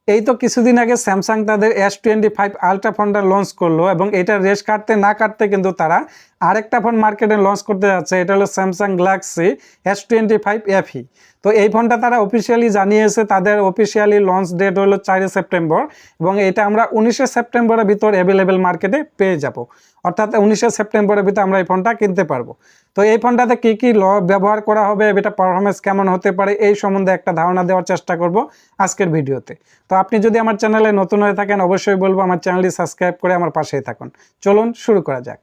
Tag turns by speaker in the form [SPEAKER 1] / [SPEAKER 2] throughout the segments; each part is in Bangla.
[SPEAKER 1] এই তো কিছুদিন আগে স্যামসাং তাদের S25 আলট্রা ফোনটা লঞ্চ করলো এবং এটা রেস কাটতে না কাটতে কিন্তু তারা আরেকটা ফোন মার্কেটে লঞ্চ করতে যাচ্ছে। এটা হলো স্যামসাং গ্যালাক্সি S25 FE। তো এই ফোনটা তারা অফিসিয়ালি জানিয়েছে, তাদের অফিসিয়ালি লঞ্চ ডেট হলো 4 সেপ্টেম্বর এবং এটা আমরা 19 সেপ্টেম্বরের ভিতর অ্যাভেলেবেল মার্কেটে পেয়ে যাব। অর্থাৎ 19 সেপ্টেম্বরের ভিতর আমরা এই ফোনটা কিনতে পারবো। তো এই ফোনটাতে কী কী ব্যবহার করা হবে, এটা পারফরমেন্স কেমন হতে পারে, এই সম্বন্ধে একটা ধারণা দেওয়ার চেষ্টা করব আজকের ভিডিওতে। তো আপনি যদি আমার চ্যানেলে নতুন হয়ে থাকেন অবশ্যই বলবো আমার চ্যানেলটি সাবস্ক্রাইব করে আমার পাশেই থাকুন। চলুন শুরু করা যাক।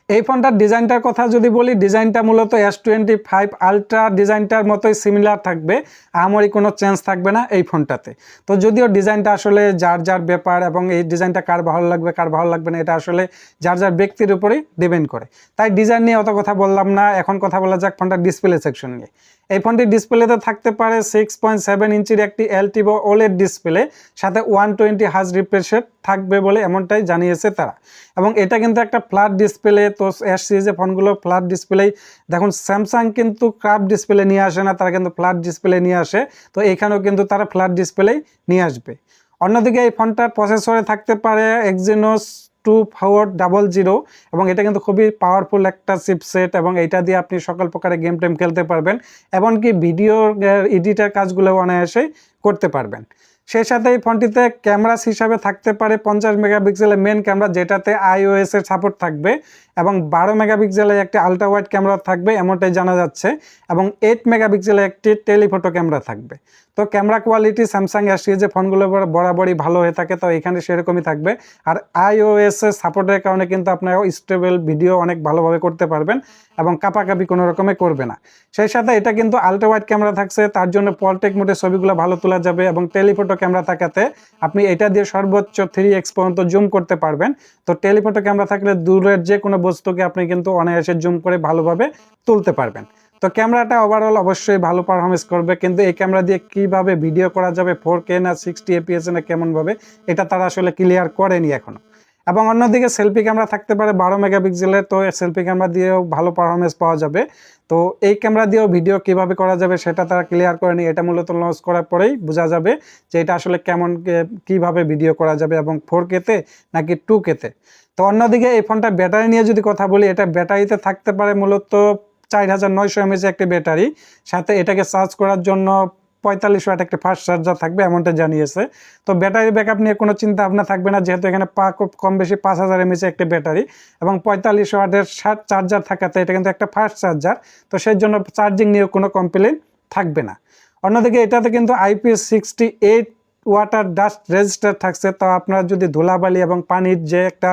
[SPEAKER 1] এই ফোনটার ডিজাইনটার কথা যদি বলি, ডিজাইনটা মূলত S25 আলট্রা ডিজাইনটার মতোই সিমিলার থাকবে, আমারই কোনো চেঞ্জ থাকবে না এই ফোনটাতে। তো যদিও ডিজাইনটা আসলে যার যার ব্যাপার এবং এই ডিজাইনটা কার ভালো লাগবে কার ভালো লাগবে না এটা আসলে যার যার ব্যক্তির উপরেই ডিপেন্ড করে, তাই ডিজাইন নিয়ে অত কথা বললাম না। এখন কথা বলা যাক ফোনটার ডিসপ্লে সেকশন নিয়ে। এই ফোনটির ডিসপ্লেতে থাকতে পারে 6.7 ইঞ্চির একটি এলটিভো ওলেড ডিসপ্লে, সাথে 120 হার্জ রিফ্রেশ রেট থাকবে বলে এমনটাই জানিয়েছে তারা। এবং এটা কিন্তু একটা ফ্ল্যাট ডিসপ্লে, তো S সিরিজের ফোনগুলো ফ্ল্যাট ডিসপ্লেই। দেখুন স্যামসাং কিন্তু কার্ভ ডিসপ্লে নিয়ে আসে না, তারা কিন্তু ফ্ল্যাট ডিসপ্লে নিয়ে আসে। তো এখানেও কিন্তু তারা ফ্ল্যাট ডিসপ্লেই নিয়ে আসবে। অন্যদিকে এই ফোনটার প্রসেসরে থাকতে পারে Exynos 2400 এবং এটা কিন্তু খুবই পাওয়ারফুল একটা চিপসেট এবং এটা দিয়ে আপনি সকল প্রকারের গেম টেম খেলতে পারবেন, এমনকি ভিডিও এডিটের কাজগুলো অনায়াসেই করতে পারবেন। সেই সাথে এই ফোনটিতে ক্যামেরা হিসাবে থাকতে পারে 50 মেগাপিক্সেলের মেন ক্যামেরা, যেটাতে iOS এর সাপোর্ট থাকবে, এবং 12 মেগাপিক্সেলের একটি আলট্রা ওয়াইড ক্যামেরা থাকবে এমনটাই জানা যাচ্ছে, এবং 8 মেগাপিক্সেলের একটি টেলিফোটো ক্যামেরা থাকবে। তো ক্যামেরা কোয়ালিটি স্যামসাং S সিরিজের ফোনগুলো বরাবরই ভালো হয়ে থাকে, তো এখানে সেরকমই থাকবে। আর iOS এর সাপোর্টের কারণে কিন্তু আপনারা স্টেবল ভিডিও অনেক ভালোভাবে করতে পারবেন এবং কাপাকাপি কোনো রকমে করবে না। সেই সাথে এটা কিন্তু আলট্রা ওয়াইড ক্যামেরা থাকছে, তার জন্য পলটেক মোডে ছবিগুলো ভালো তোলা যাবে, এবং টেলিফোটো ক্যামেরা থাকাতে আপনি এটা দিয়ে সর্বোচ্চ 3x পর্যন্ত জুম করতে পারবেন। তো টেলিফোটো ক্যামেরা থাকলে দূরের যে কোনো বস্তুকে আপনি কিন্তু অনায়াসে জুম করে ভালোভাবে তুলতে পারবেন। তো ক্যামেরাটা ওভারঅল অবশ্যই ভালো পারফরমেন্স করবে, কিন্তু এই ক্যামেরা দিয়ে কিভাবে ভিডিও করা যাবে 4K না 60 FPS না কেমনভাবে, এটা তারা আসলে ক্লিয়ার করেনি এখনো। এবং অন্যদিকে সেলফি ক্যামেরা থাকতে পারে 12 মেগাপিক্সেলের, তো সেলফি ক্যামেরা দিয়েও ভালো পারফরমেন্স পাওয়া যাবে। তো এই ক্যামেরা দিয়েও ভিডিও কিভাবে করা যাবে সেটা তারা ক্লিয়ার করেনি, এটা মূলত লঞ্চ করার পরেই বোঝা যাবে যে এটা আসলে কিভাবে ভিডিও করা যাবে, এবং 4K তে নাকি 2K তে। তো অন্যদিকে এই ফোনটা ব্যাটারি নিয়ে যদি কথা বলি, এটা ব্যাটারিতে থাকতে পারে মূলত 4900 mAh একটি ব্যাটারি, সাথে এটাকে চার্জ করার জন্য 45 ওয়াট একটি ফাস্ট চার্জার থাকবে এমনটা জানিয়েছে। তো ব্যাটারি ব্যাকআপ নিয়ে কোনো চিন্তা ভাবনা থাকবে না, যেহেতু এখানে কম বেশি 5000 mAh একটি ব্যাটারি এবং 45 ওয়াটের চার্জার থাকাতে এটা কিন্তু একটা ফাস্ট চার্জার, তো সেই জন্য চার্জিং নিয়ে কোনো কমপ্লেন থাকবে না। অন্যদিকে এটাতে কিন্তু IP68 ওয়াটার ডাস্ট রেজিস্টার থাকছে, তো আপনারা যদি ধুলাবালি এবং পানির যে একটা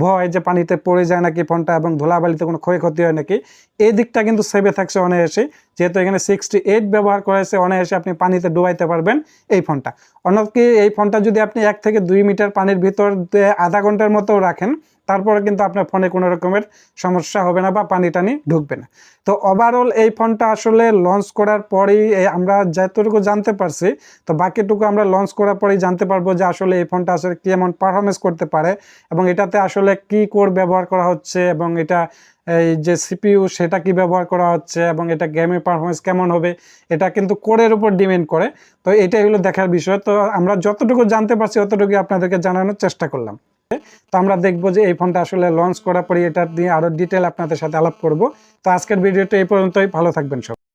[SPEAKER 1] ভয় যে পানিতে পড়ে যায় নাকি ফোনটা এবং ধুলাবালিতে কোনো ক্ষয়ক্ষতি হয় নাকি, এই দিকটা কিন্তু সেভে থাকছে অনায়াসে, যেহেতু এখানে 68 ব্যবহার করেছে, অনায়াসে আপনি পানিতে ডুবাইতে পারবেন এই ফোনটা। অন্যদিকে এই ফোনটা যদি আপনি 1 থেকে 2 মিটার পানির ভিতর আধা ঘন্টার মতো রাখেন, তারপরে কিন্তু আপনার ফোনে কোনো রকমের সমস্যা হবে না বা পানি টানি ঢুকবে না। তো ওভারঅল এই ফোনটা আসলে লঞ্চ করার পরেই আমরা যতটুকু জানতে পারছি, তো বাকিটুকু আমরা লঞ্চ করার পরেই জানতে পারবো যে আসলে এই ফোনটা আসলে কেমন পারফরমেন্স করতে পারে, এবং এটাতে আসলে কি কোর ব্যবহার করা হচ্ছে, এবং এটা এই যে CPU সেটা কি ব্যবহার করা হচ্ছে, এবং এটা গেমের পারফরমেন্স কেমন হবে, এটা কিন্তু কোরের উপর ডিপেন্ড করে। তো এটাই হলো দেখার বিষয়। তো আমরা যতটুকু জানতে পারছি ততটুকু আপনাদেরকে জানানোর চেষ্টা করলাম। তো আমরা দেখবো যে এই ফোনটা আসলে লঞ্চ করার পরে এটা নিয়ে আরো ডিটেল আপনাদের সাথে আলাপ করব। তো আজকের ভিডিওটা এই পর্যন্তই, ভালো থাকবেন সব।